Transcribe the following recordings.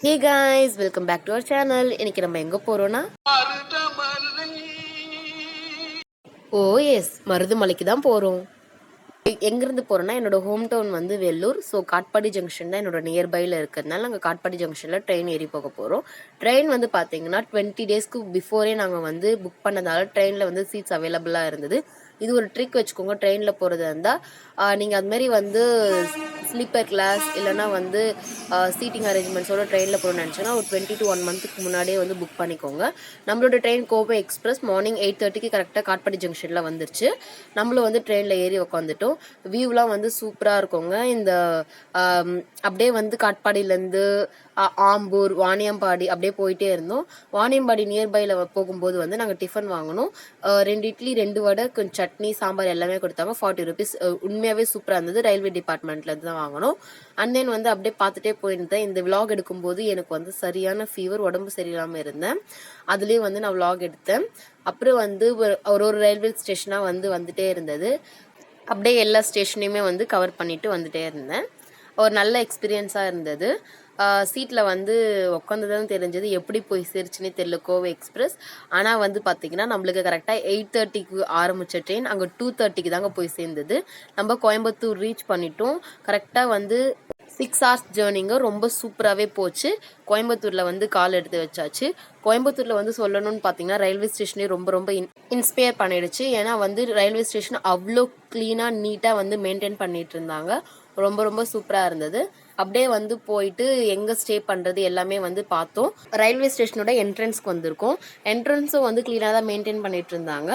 Hey guys, welcome back to our channel. இன்னைக்கு நம்ம எங்க போறோம்னா மருதமலைக்கு தான் போறோம். எங்கிருந்து போறோம்னா என்னோட ஹோம் டவுன் வந்து வெள்ளூர். ஸோ காட்பாடி ஜங்ஷன் தான் என்னோட நியர்பைல இருக்கிறதுனால நாங்கள் காட்பாடி ஜங்ஷனில் ட்ரெயின் ஏறி போக போகிறோம். ட்ரெயின் வந்து பார்த்தீங்கன்னா 20 டேஸ்க்கு பிஃபோரே நாங்கள் வந்து புக் பண்ணதால ட்ரெயினில் வந்து சீட்ஸ் அவைலபிளாக இருந்தது. இது ஒரு ட்ரிக் வச்சுக்கோங்க. ட்ரெயினில் போகிறதா இருந்தால் நீங்கள் அதுமாரி வந்து ஸ்லீப்பர் கிளாஸ் இல்லைனா வந்து சீட்டிங் அரேஞ்ச்மெண்ட்ஸோட ட்ரெயினில் போகணும்னு நினச்சோன்னா ஒரு 20 to 1 month முன்னாடியே வந்து புக் பண்ணிக்கோங்க. நம்மளோட ட்ரெயின் கோவை எக்ஸ்பிரஸ் மார்னிங் 8:30க்கு கரெக்டாக காட்பாடி ஜங்ஷனில் வந்துருச்சு. நம்மளும் வந்து ட்ரெயினில் ஏறி உட்காந்துட்டோம். வியூலாம் வந்து சூப்பராக இருக்குங்க. இந்த அப்படியே வந்து காட்பாடியிலேருந்து ஆம்பூர் வாணியம்பாடி அப்படியே போயிட்டே இருந்தோம். வாணியம்பாடி நியர்பையில் போகும்போது வந்து நாங்கள் டிஃபன் வாங்கினோம். 2 இட்லி 2 வடை கொஞ்சம் சட்னி சாம்பார் எல்லாமே கொடுத்தாங்க. 40 rupees. உண்மையாகவே சூப்பராக இருந்தது. ரயில்வே டிபார்ட்மெண்ட்லேருந்து தான் வாங்கினோம். அண்ட் தென் வந்து அப்படியே பார்த்துட்டே போயிருந்தேன். இந்த விலாக் எடுக்கும்போது எனக்கு வந்து சரியான ஃபீவர், உடம்பு சரியில்லாமல் இருந்தேன். அதுலேயே வந்து நான் விலாக் எடுத்தேன். அப்புறம் வந்து ஒரு ரயில்வே ஸ்டேஷனாக வந்துட்டே இருந்தது. அப்படியே எல்லா ஸ்டேஷனையுமே வந்து கவர் பண்ணிட்டு வந்துட்டே இருந்தேன். ஒரு நல்ல எக்ஸ்பீரியன்ஸாக இருந்தது. சீட்டில் வந்து உட்காந்துதான் தெரிஞ்சது எப்படி போய் சேருச்சுன்னே தெரியல கோவை எக்ஸ்பிரஸ். ஆனால் வந்து பார்த்திங்கன்னா நம்மளுக்கு கரெக்டாக 8:30க்கு ஆரம்பித்த ட்ரெயின் அங்கே 2:30க்கு தாங்க போய் சேர்ந்தது. நம்ம கோயம்புத்தூர் ரீச் பண்ணிட்டோம். கரெக்டாக வந்து 6 hours ஜேர்னிங்க ரொம்ப சூப்பராகவே போச்சு. கோயம்புத்தூரில் வந்து கால் எடுத்து வச்சாச்சு. கோயம்புத்தூரில் வந்து சொல்லணும்னு பார்த்தீங்கன்னா ரயில்வே ஸ்டேஷனே ரொம்ப ரொம்ப இன்ஸ்பயர் பண்ணிடுச்சு. ஏன்னா வந்து ரயில்வே ஸ்டேஷன் அவ்வளோ க்ளீனாக நீட்டாக வந்து மெயின்டைன் பண்ணிட்டு இருந்தாங்க. ரொம்ப ரொம்ப சூப்பராக இருந்தது. அப்படியே வந்து போயிட்டு எங்கே ஸ்டே பண்ணுறது எல்லாமே வந்து பார்த்தோம். ரயில்வே ஸ்டேஷனோட என்ட்ரன்ஸ்க்கு வந்திருக்கோம். என்ட்ரன்ஸும் வந்து க்ளீனாக தான் மெயின்டைன் பண்ணிட்டு இருந்தாங்க.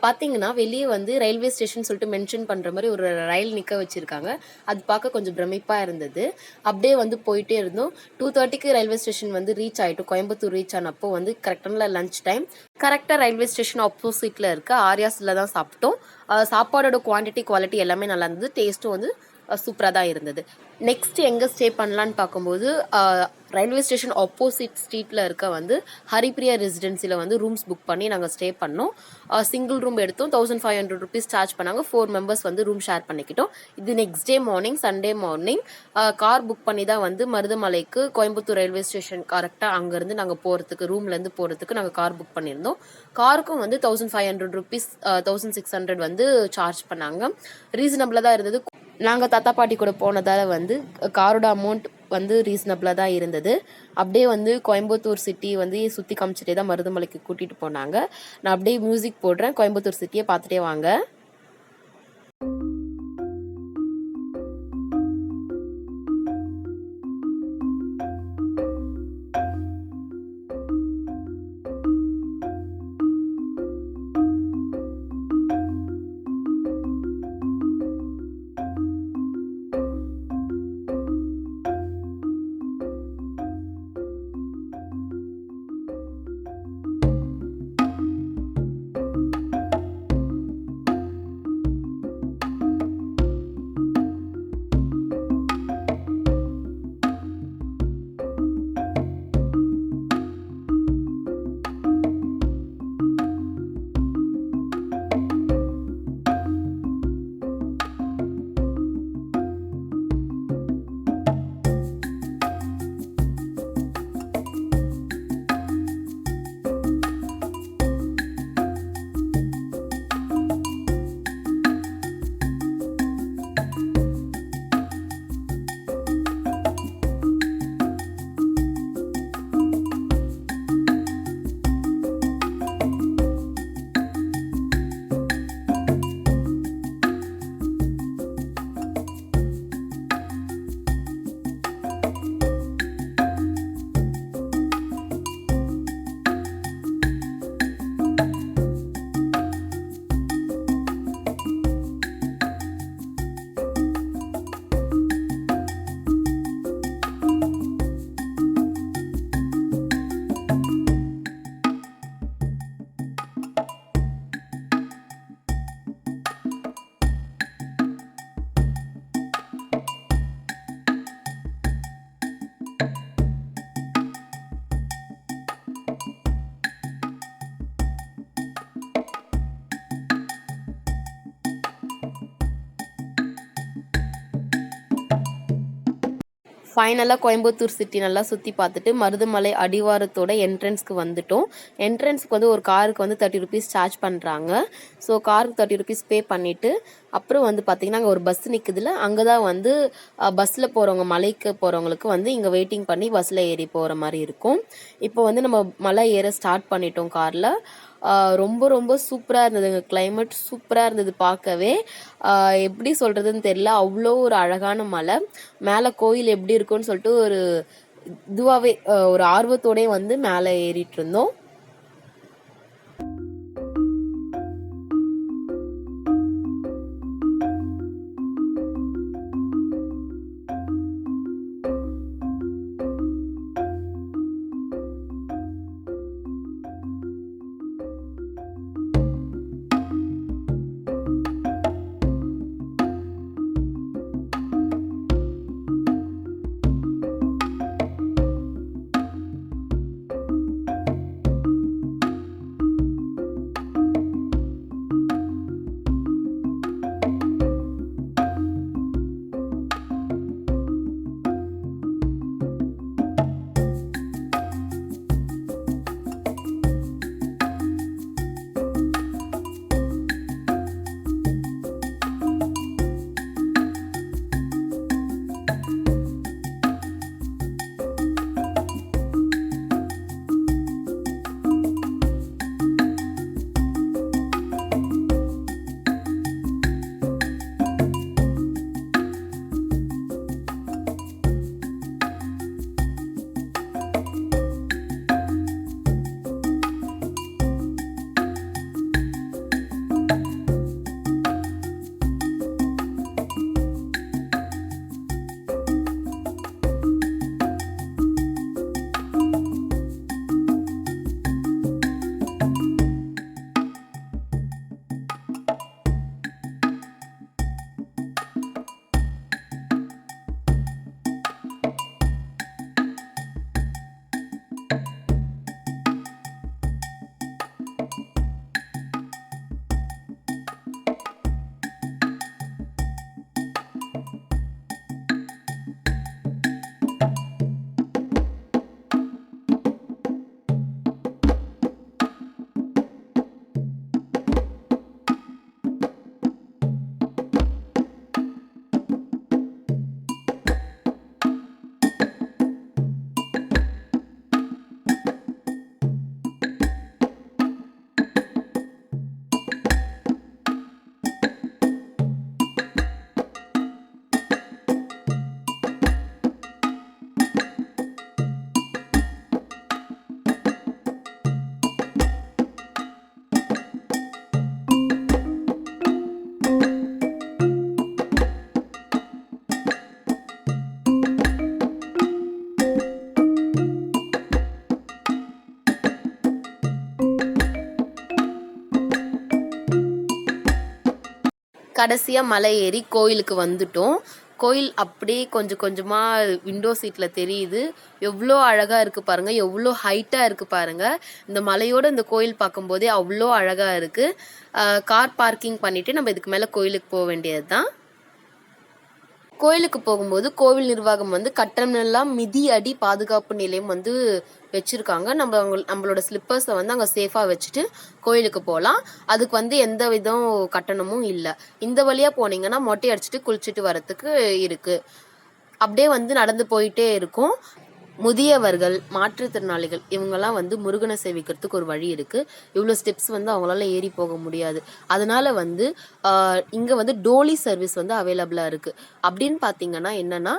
பார்த்தீங்கன்னா வெளியே வந்து ரயில்வே ஸ்டேஷன் சொல்லிட்டு மென்ஷன் பண்ணுற மாதிரி ஒரு ரயில் நிற்க வச்சுருக்காங்க. அது பார்க்க கொஞ்சம் பிரமிப்பாக இருந்தது. அப்படியே வந்து போயிட்டே இருந்தோம். 2:30க்கு ரயில்வே ஸ்டேஷன் வந்து ரீச் ஆகிட்டோம். கோயம்புத்தூர் ரீச் ஆனப்போ வந்து கரெக்டான லஞ்ச் டைம். கரெக்டாக ரயில்வே ஸ்டேஷன் ஆப்போசிட்டில் இருக்க ஆர்யாஸில் தான் சாப்பிட்டோம். சாப்பாடோட குவாலிட்டி எல்லாமே நல்லா இருந்தது. டேஸ்ட்டும் வந்து சூப்பராக தான் இருந்தது. நெக்ஸ்ட் எங்கே ஸ்டே பண்ணலான்னு பார்க்கும்போது ரயில்வே ஸ்டேஷன் ஆப்போசிட் ஸ்ட்ரீட்டில் இருக்க வந்து ஹரிப்ரியா ரெசிடென்சியில் வந்து ரூம்ஸ் புக் பண்ணி நாங்கள் ஸ்டே பண்ணோம். சிங்கிள் ரூம் எடுத்தோம். 1500 rupees சார்ஜ் பண்ணாங்க. 4 members வந்து ரூம் ஷேர் பண்ணிக்கிட்டோம். இது next day morning Sunday morning car book பண்ணி தான் வந்து மருதமலைக்கு கோயம்புத்தூர் ரயில்வே ஸ்டேஷன் கரெக்டாக அங்கேருந்து நாங்கள் போகிறதுக்கு ரூம்லேருந்து போகிறதுக்கு நாங்கள் கார் புக் பண்ணியிருந்தோம். காருக்கும் வந்து 1500 rupees 1600 வந்து சார்ஜ் பண்ணாங்க. ரீசனபிளாக தான் இருந்தது. நாங்கள் தாத்தா பாட்டி கூட போனதால் வந்து காரோட அமௌண்ட் வந்து ரீசனபிளாக தான் இருந்தது. அப்படியே வந்து கோயம்புத்தூர் சிட்டி வந்து சுற்றி காமிச்சிட்டே தான் மருதமலைக்கு கூட்டிகிட்டு போனாங்க. நான் அப்படியே மியூசிக் போடுறேன். கோயம்புத்தூர் சிட்டியை பார்த்துட்டே வாங்க. ஃபைனலாக கோயம்புத்தூர் சிட்டி நல்லா சுற்றி பார்த்துட்டு மருதமலை அடிவாரத்தோட என்ட்ரன்ஸ்க்கு வந்துட்டோம். என்ட்ரன்ஸ்க்கு வந்து ஒரு காருக்கு வந்து 30 ருபீஸ் சார்ஜ் பண்ணுறாங்க. ஸோ காருக்கு 30 ருபீஸ் பே பண்ணிவிட்டு அப்புறம் வந்து பார்த்திங்கன்னா அங்கே ஒரு பஸ் நிற்குதுல, அங்கே தான் வந்து பஸ்ஸில் போகிறவங்க மலைக்கு போகிறவங்களுக்கு வந்து இங்கே வெயிட்டிங் பண்ணி பஸ்ஸில் ஏறி போகிற மாதிரி இருக்கும். இப்போ வந்து நம்ம மலை ஏற ஸ்டார்ட் பண்ணிட்டோம் காரில். ரொம்ப ரொம்ப சூப்பராக இருந்ததுங்க. கிளைமேட் சூப்பராக இருந்தது பார்க்கவே. எப்படி சொல்கிறதுன்னு தெரியல, அவ்வளோ ஒரு அழகான மலை. மேலே கோயில் எப்படி இருக்குன்னு சொல்லிட்டு ஒரு இதுவாகவே ஒரு ஆர்வத்தோடே வந்து மேலே ஏறிட்டு இருந்தோம். கடைசியாக மலை ஏறி கோயிலுக்கு வந்துட்டோம். கோயில் அப்படியே கொஞ்சம் கொஞ்சமாக விண்டோ சீட்டில் தெரியுது. எவ்வளோ அழகாக இருக்குது பாருங்கள், எவ்வளோ ஹைட்டாக இருக்குது பாருங்கள். இந்த மலையோடு இந்த கோயில் பார்க்கும்போதே அவ்வளோ அழகாக இருக்குது. கார் பார்க்கிங் பண்ணிவிட்டு நம்ம இதுக்கு மேலே கோயிலுக்கு போக வேண்டியது தான். கோயிலுக்கு போகும்போது கோவில் நிர்வாகம் வந்து கட்டணமெல்லாம் மிதி அடி பாதுகாப்பு நிலையம் வந்து வச்சுருக்காங்க. நம்மளோட ஸ்லிப்பர்ஸை வந்து அங்கே சேஃபாக வச்சுட்டு கோயிலுக்கு போகலாம். அதுக்கு வந்து எந்த விதம் கட்டணமும் இல்லை. இந்த வழியாக போனீங்கன்னா மொட்டை அடிச்சுட்டு குளிச்சுட்டு வரத்துக்கு இருக்குது. அப்படியே வந்து நடந்து போயிட்டே இருக்கும். முதியவர்கள், மாற்றுத்திறனாளிகள் இவங்கெல்லாம் வந்து முருகனை சேவிக்கிறதுக்கு ஒரு வழி இருக்குது. இவ்வளோ ஸ்டெப்ஸ் வந்து அவங்களால ஏறி போக முடியாது. அதனால் வந்து இங்கே வந்து டோலி சர்வீஸ் வந்து அவைலபிளாக இருக்குது. அப்படின்னு பார்த்தீங்கன்னா என்னென்னா,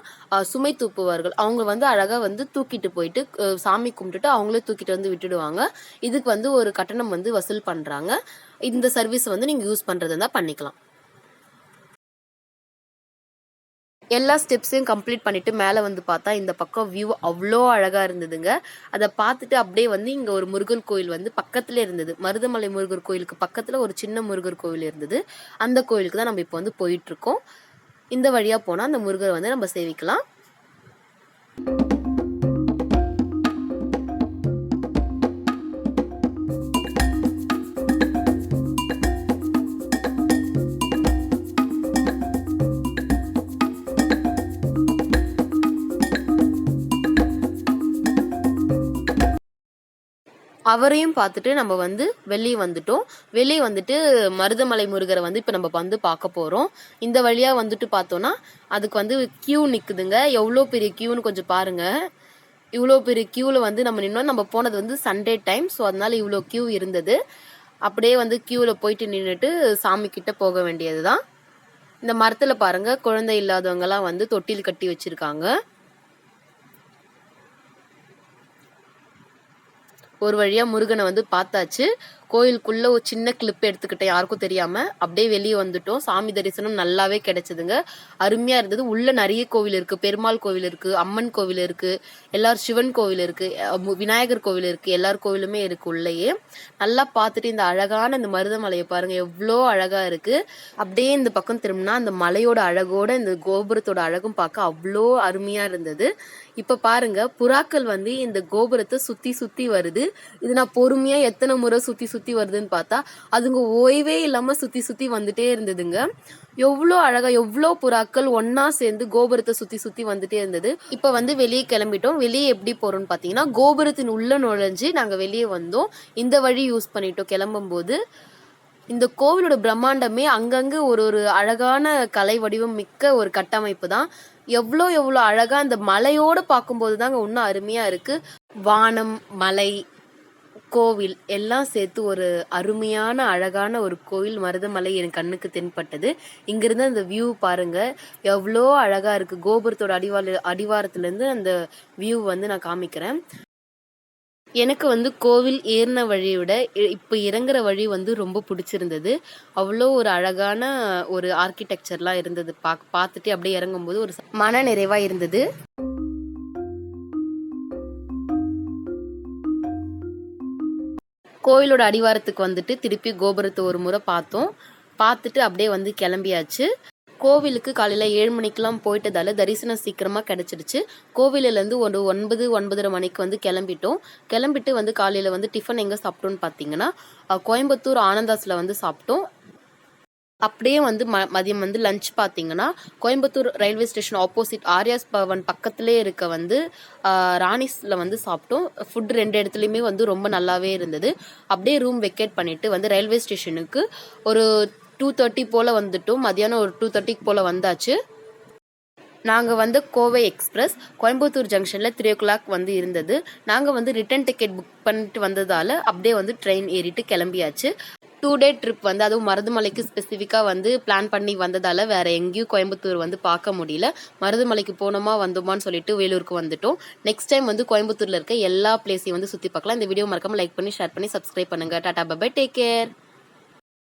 சுமை தூக்குவார்கள் அவங்க வந்து அழகாக வந்து தூக்கிட்டு போயிட்டு சாமி கும்பிட்டுட்டு அவங்களே தூக்கிட்டு வந்து விட்டுடுவாங்க. இதுக்கு வந்து ஒரு கட்டணம் வந்து வசூல் பண்ணுறாங்க. இந்த சர்வீஸ் வந்து நீங்கள் யூஸ் பண்ணுறது இருந்தால் பண்ணிக்கலாம். எல்லா ஸ்டெப்ஸையும் கம்ப்ளீட் பண்ணிவிட்டு மேலே வந்து பார்த்தா இந்த பக்கம் வியூ அவ்வளோ அழகாக இருந்ததுங்க. அதை பார்த்துட்டு அப்படியே வந்து இங்கே ஒரு முருகர் கோயில் வந்து பக்கத்துலேயே இருந்தது. மருதமலை முருகர் கோயிலுக்கு பக்கத்தில் ஒரு சின்ன முருகர் கோயில் இருந்தது. அந்த கோயிலுக்கு தான் நம்ம இப்போ வந்து போயிட்டுருக்கோம். இந்த வழியாக போனால் அந்த முருகரை வந்து நம்ம சேவிக்கலாம். அவரையும் பார்த்துட்டு நம்ம வந்து வெளியே வந்துட்டோம். வெளியே வந்துட்டு மருதமலை முருகரை வந்து இப்போ நம்ம வந்து பார்க்க போகிறோம். இந்த வழியாக வந்துட்டு பார்த்தோன்னா அதுக்கு வந்து கியூ நிற்குதுங்க. எவ்வளோ பெரிய கியூன்னு கொஞ்சம் பாருங்கள். இவ்வளோ பெரிய கியூவில் வந்து நம்ம நின்னோம். நம்ம போனது வந்து சண்டே டைம். ஸோ அதனால இவ்வளோ கியூ இருந்தது. அப்படியே வந்து கியூவில் போயிட்டு நின்றுட்டு சாமி கிட்ட போக வேண்டியது தான். இந்த மரத்தில் பாருங்கள், குழந்தை இல்லாதவங்கலாம் வந்து தொட்டில் கட்டி வச்சுருக்காங்க. ஒரு வழியாக முருகனை வந்து பார்த்தாச்சு. கோயிலுக்குள்ளே ஒரு சின்ன கிளிப் எடுத்துக்கிட்டேன், யாருக்கும் தெரியாமல். அப்படியே வெளியே வந்துட்டோம். சாமி தரிசனம் நல்லாவே கிடைச்சதுங்க. அருமையாக இருந்தது. உள்ளே நிறைய கோவில் இருக்குது. பெருமாள் கோவில் இருக்குது, அம்மன் கோவில் இருக்குது, எல்லாரும் சிவன் கோவில் இருக்குது, விநாயகர் கோவில் இருக்குது, எல்லார் கோவிலுமே இருக்குது உள்ளேயே. நல்லா பார்த்துட்டு இந்த அழகான இந்த மருதமலையை பாருங்கள், எவ்வளோ அழகாக இருக்குது. அப்படியே இந்த பக்கம் திரும்பினா அந்த மலையோட அழகோட இந்த கோபுரத்தோட அழகும் பார்க்க அவ்வளோ அருமையாக இருந்தது. இப்போ பாருங்க, புறாக்கள் வந்து இந்த கோபுரத்தை சுற்றி சுற்றி வருது. இது நான் பொறுமையாக எத்தனை முறை சுற்றி சுற்றி வருதுன்னு பார்த்தா அதுங்க ஓய்வே இல்லாமல் சுற்றி சுற்றி வந்துட்டே இருந்ததுங்க. எவ்வளோ அழகா, எவ்வளோ புறாக்கள் ஒன்னா சேர்ந்து கோபுரத்தை சுற்றி சுற்றி வந்துட்டே இருந்தது. இப்போ வந்து வெளியே கிளம்பிட்டோம். வெளியே எப்படி போகிறோம்னு பார்த்தீங்கன்னா, கோபுரத்தின் உள்ள நுழைஞ்சு நாங்கள் வெளியே வந்தோம். இந்த வழி யூஸ் பண்ணிட்டோம் கிளம்பும்போது. இந்த கோவிலோட பிரம்மாண்டமே அங்கங்கே ஒரு ஒரு அழகான கலை வடிவம் மிக்க ஒரு கட்டமைப்பு தான். எவ்வளோ எவ்வளோ அழகா இந்த மலையோடு பார்க்கும்போது தாங்க இன்னும் அருமையாக இருக்குது. வானம், மலை, கோவில் எல்லாம் சேர்த்து ஒரு அருமையான அழகான ஒரு கோவில் மருதமலை என் கண்ணுக்கு தென்பட்டது. இங்கிருந்து அந்த வியூ பாருங்க, எவ்வளோ அழகாக இருக்குது. கோபுரத்தோட அடிவாரத்துலேருந்து அந்த வியூ வந்து நான் காமிக்கிறேன். எனக்கு வந்து கோவில் ஏறின வழியை விட இப்போ இறங்குற வழி வந்து ரொம்ப பிடிச்சிருந்தது. அவ்வளோ ஒரு அழகான ஒரு ஆர்கிடெக்சர்லாம் இருந்தது. பார்த்துட்டு அப்படியே இறங்கும்போது ஒரு மன நிறைவாக இருந்தது. கோயிலோட அடிவாரத்துக்கு வந்துட்டு திருப்பி கோபுரத்தை ஒரு முறை பார்த்தோம். பார்த்துட்டு அப்படியே வந்து கிளம்பியாச்சு. கோவிலுக்கு காலையில் 7 மணிக்கெலாம் போயிட்டதால தரிசனம் சீக்கிரமாக கிடச்சிடுச்சு. கோவிலேருந்து ஒரு 9, 9:30 மணிக்கு வந்து கிளம்பிட்டு வந்து காலையில் வந்து டிஃபன் எங்கே சாப்பிட்டோன்னு பார்த்தீங்கன்னா, கோயம்புத்தூர் ஆனந்தாஸில் வந்து சாப்பிட்டோம். அப்படியே வந்து மதியம் வந்து லஞ்ச் பார்த்தீங்கன்னா, Coimbatore railway station opposite Aryas Bhavan பக்கத்துலேயே இருக்க வந்து ராணிஸில் வந்து சாப்பிட்டோம். ஃபுட் 2 இடத்துலையுமே வந்து ரொம்ப நல்லாவே இருந்தது. அப்படியே ரூம் வெக்கேட் பண்ணிவிட்டு வந்து ரயில்வே ஸ்டேஷனுக்கு ஒரு 2:30 போல் வந்துட்டோம். மதியானம் ஒரு 2:30 போல் வந்தாச்சு. நாங்கள் வந்து கோவை எக்ஸ்பிரஸ் கோயம்புத்தூர் ஜங்ஷனில் 3 o'clock வந்து இருந்தது. நாங்கள் வந்து ரிட்டன் டிக்கெட் புக் பண்ணிட்டு வந்ததால் அப்படியே வந்து ட்ரெயின் ஏறிட்டு கிளம்பியாச்சு. 2 day ட்ரிப் வந்து அதுவும் மருதமலைக்கு ஸ்பெசிஃபிக்காக வந்து பிளான் பண்ணி வந்ததால் வேறு எங்கேயும் கோயம்புத்தூர் வந்து பார்க்க முடியல. மருதமலைக்கு போனோமா வந்தோமான்னு சொல்லிட்டு வேலூருக்கு வந்துட்டோம். நெக்ஸ்ட் டைம் வந்து கோயம்புத்தூரில் இருக்க எல்லா பிளேஸையும் வந்து சுற்றி பார்க்கலாம். இந்த வீடியோ மறக்காமல் லைக் பண்ணி, ஷேர் பண்ணி, சப்ஸ்கிரைப் பண்ணுங்கள். Tata, bye, take care.